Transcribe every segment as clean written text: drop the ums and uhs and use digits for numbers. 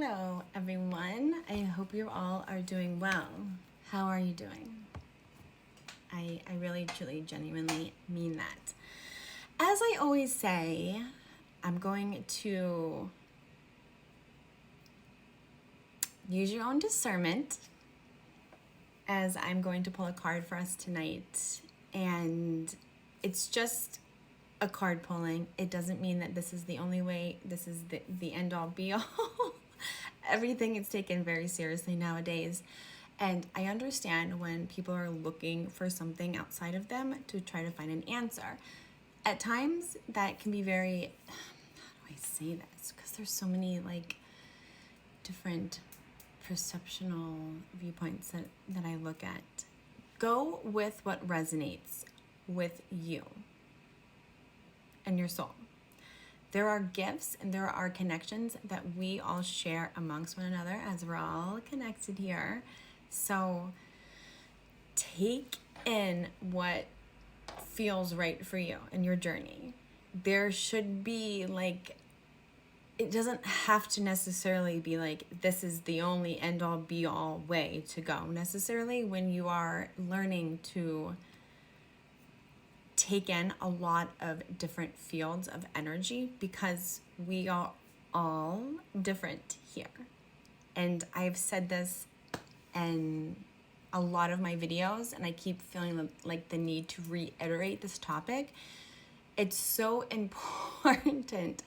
Hello, everyone. I hope you all are doing well. How are you doing? I really, truly, genuinely mean that. As I always say, I'm going to use your own discernment as I'm going to pull a card for us tonight. And it's just a card pulling. It doesn't mean that this is the only way, this is the end all be all. Everything is taken very seriously nowadays. And I understand when people are looking for something outside of them to try to find an answer. At times, that can be very, how do I say this? Because there's so many different perceptual viewpoints that I look at. Go with what resonates with you and your soul. There are gifts and there are connections that we all share amongst one another as we're all connected here. So take in what feels right for you in your journey. There should be it doesn't have to necessarily be this is the only end all be all way to go necessarily when you are learning to take in a lot of different fields of energy, because we are all different here. And I've said this in a lot of my videos, and I keep feeling like the need to reiterate this topic. It's so important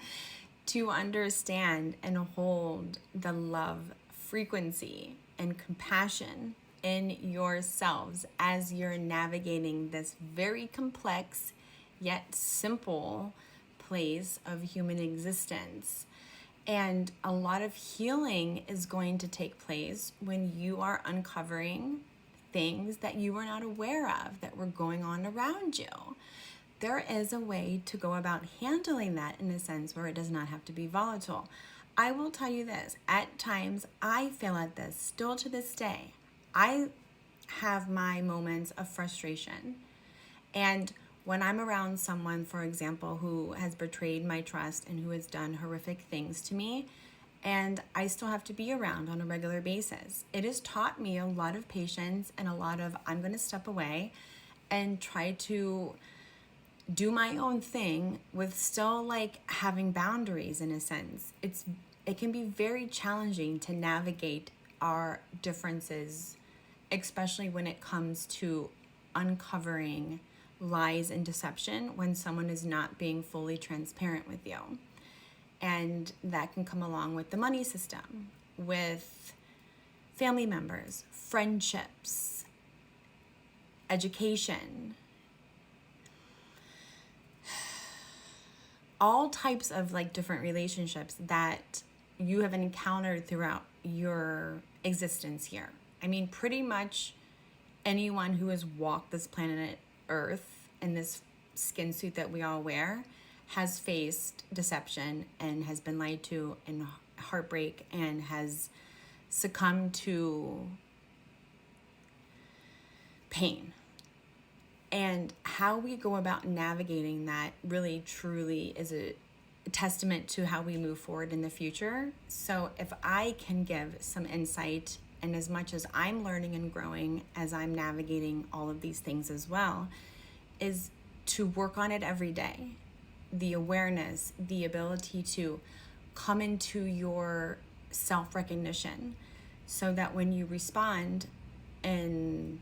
to understand and hold the love frequency and compassion in yourselves as you're navigating this very complex yet simple place of human existence. And a lot of healing is going to take place when you are uncovering things that you were not aware of that were going on around you. There is a way to go about handling that in a sense where it does not have to be volatile. I will tell you this, at times I feel at this still to this day. I have my moments of frustration. And when I'm around someone, for example, who has betrayed my trust and who has done horrific things to me, and I still have to be around on a regular basis, it has taught me a lot of patience and a lot of I'm going to step away and try to do my own thing with still having boundaries in a sense. It can be very challenging to navigate our differences, especially when it comes to uncovering lies and deception when someone is not being fully transparent with you. And that can come along with the money system, with family members, friendships, education, all types of different relationships that you have encountered throughout your existence here. I mean, pretty much anyone who has walked this planet Earth in this skin suit that we all wear has faced deception and has been lied to and heartbreak and has succumbed to pain. And how we go about navigating that really truly is a testament to how we move forward in the future. So if I can give some insight, and as much as I'm learning and growing as I'm navigating all of these things as well, is to work on it every day. The awareness, the ability to come into your self-recognition so that when you respond in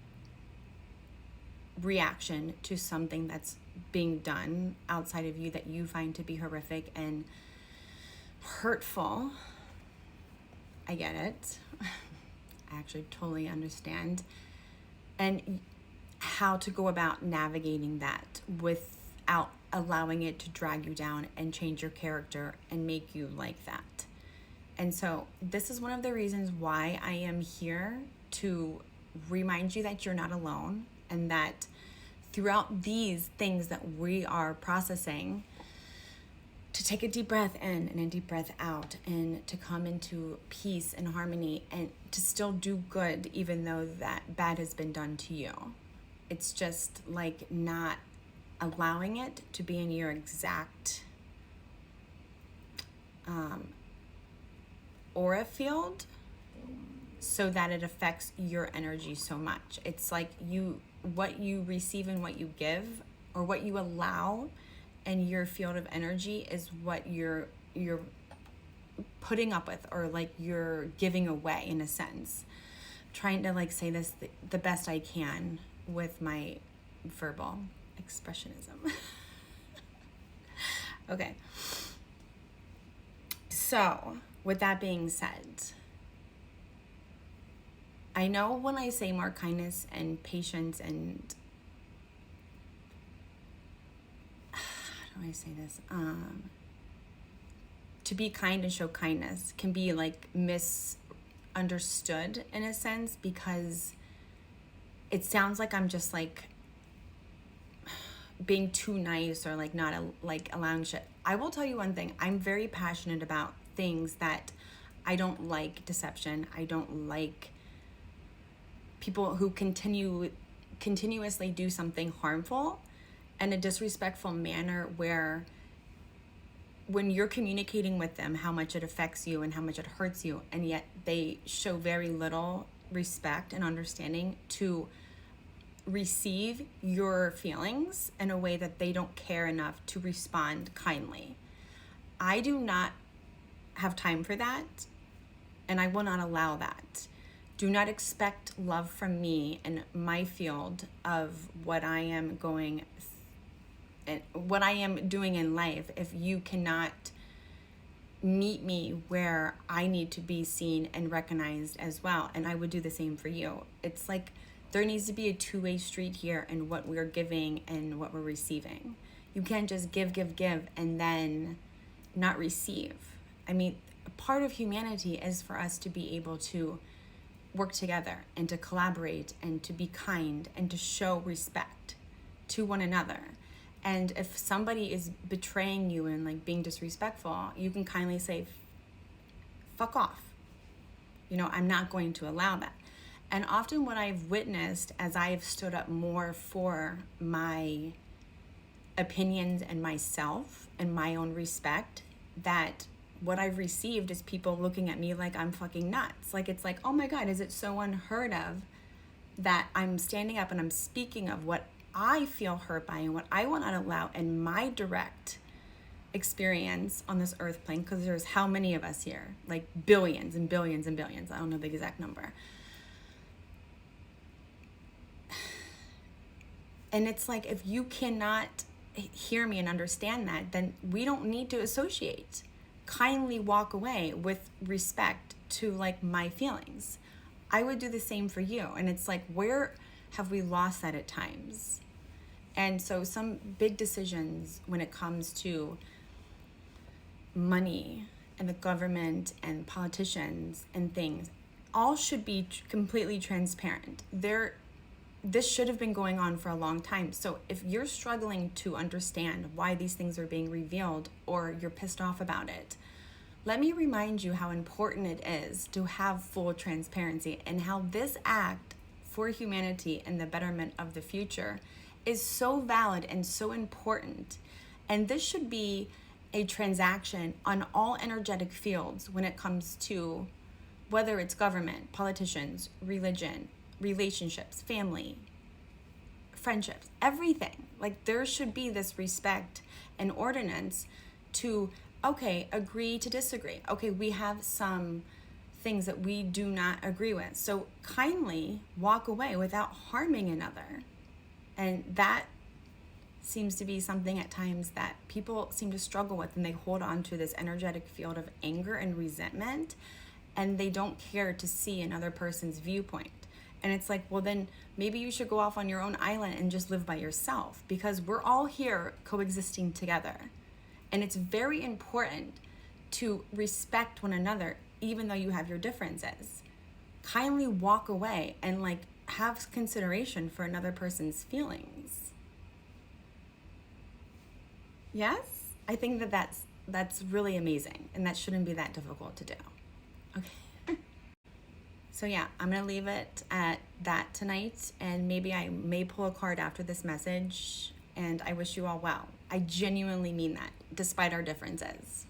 reaction to something that's being done outside of you that you find to be horrific and hurtful, I get it. I actually totally understand. And how to go about navigating that without allowing it to drag you down and change your character and make you like that. And so this is one of the reasons why I am here to remind you that you're not alone, and that throughout these things that we are processing, to take a deep breath in and a deep breath out, and to come into peace and harmony, and to still do good even though that bad has been done to you. It's just not allowing it to be in your exact aura field so that it affects your energy so much. It's like what you receive and what you give, or what you allow in your field of energy, is what you're putting up with, or like you're giving away, in a sense. Trying to like say this the best I can with my verbal expressionism. Okay. So, with that being said, I know when I say more kindness and patience and how do I say this? To be kind and show kindness can be like misunderstood in a sense, because it sounds like I'm just like being too nice, or like not like allowing shit. I will tell you one thing. I'm very passionate about things that I don't like. Deception. I don't like people who continuously do something harmful in a disrespectful manner, where when you're communicating with them how much it affects you and how much it hurts you, and yet they show very little respect and understanding to receive your feelings in a way that they don't care enough to respond kindly. I do not have time for that, and I will not allow that. Do not expect love from me in my field of what I am doing in life if you cannot meet me where I need to be seen and recognized as well. And I would do the same for you. It's like there needs to be a two-way street here in what we're giving and what we're receiving. You can't just give, and then not receive. I mean, a part of humanity is for us to be able to work together and to collaborate and to be kind and to show respect to one another. And if somebody is betraying you and like being disrespectful, you can kindly say, fuck off. I'm not going to allow that. And often what I've witnessed as I've stood up more for my opinions and myself and my own respect, that what I've received is people looking at me like I'm fucking nuts. Like, it's like, oh my God, is it so unheard of that I'm standing up and I'm speaking of what I feel hurt by and what I will not allow in my direct experience on this earth plane, because there's how many of us here? Like billions and billions and billions. I don't know the exact number. And it's like, if you cannot hear me and understand that, then we don't need to associate. Kindly walk away with respect to like my feelings. I would do the same for you. And it's like, where have we lost that at times? And so some big decisions when it comes to money and the government and politicians and things, all should be completely transparent. This should have been going on for a long time. So if you're struggling to understand why these things are being revealed, or you're pissed off about it, let me remind you how important it is to have full transparency, and how this act for humanity and the betterment of the future is so valid and so important. And this should be a transaction on all energetic fields when it comes to whether it's government, politicians, religion, relationships, family, friendships, everything. Like, there should be this respect and ordinance to, okay, agree to disagree. Okay, we have some things that we do not agree with. So kindly walk away without harming another. And that seems to be something at times that people seem to struggle with, and they hold on to this energetic field of anger and resentment, and they don't care to see another person's viewpoint. And it's like, well, then maybe you should go off on your own island and just live by yourself, because we're all here coexisting together. And it's very important to respect one another, even though you have your differences. Kindly walk away and like have consideration for another person's feelings. Yes? I think that's really amazing, and that shouldn't be that difficult to do. Okay. So yeah, I'm going to leave it at that tonight, and maybe I may pull a card after this message, and I wish you all well. I genuinely mean that, despite our differences.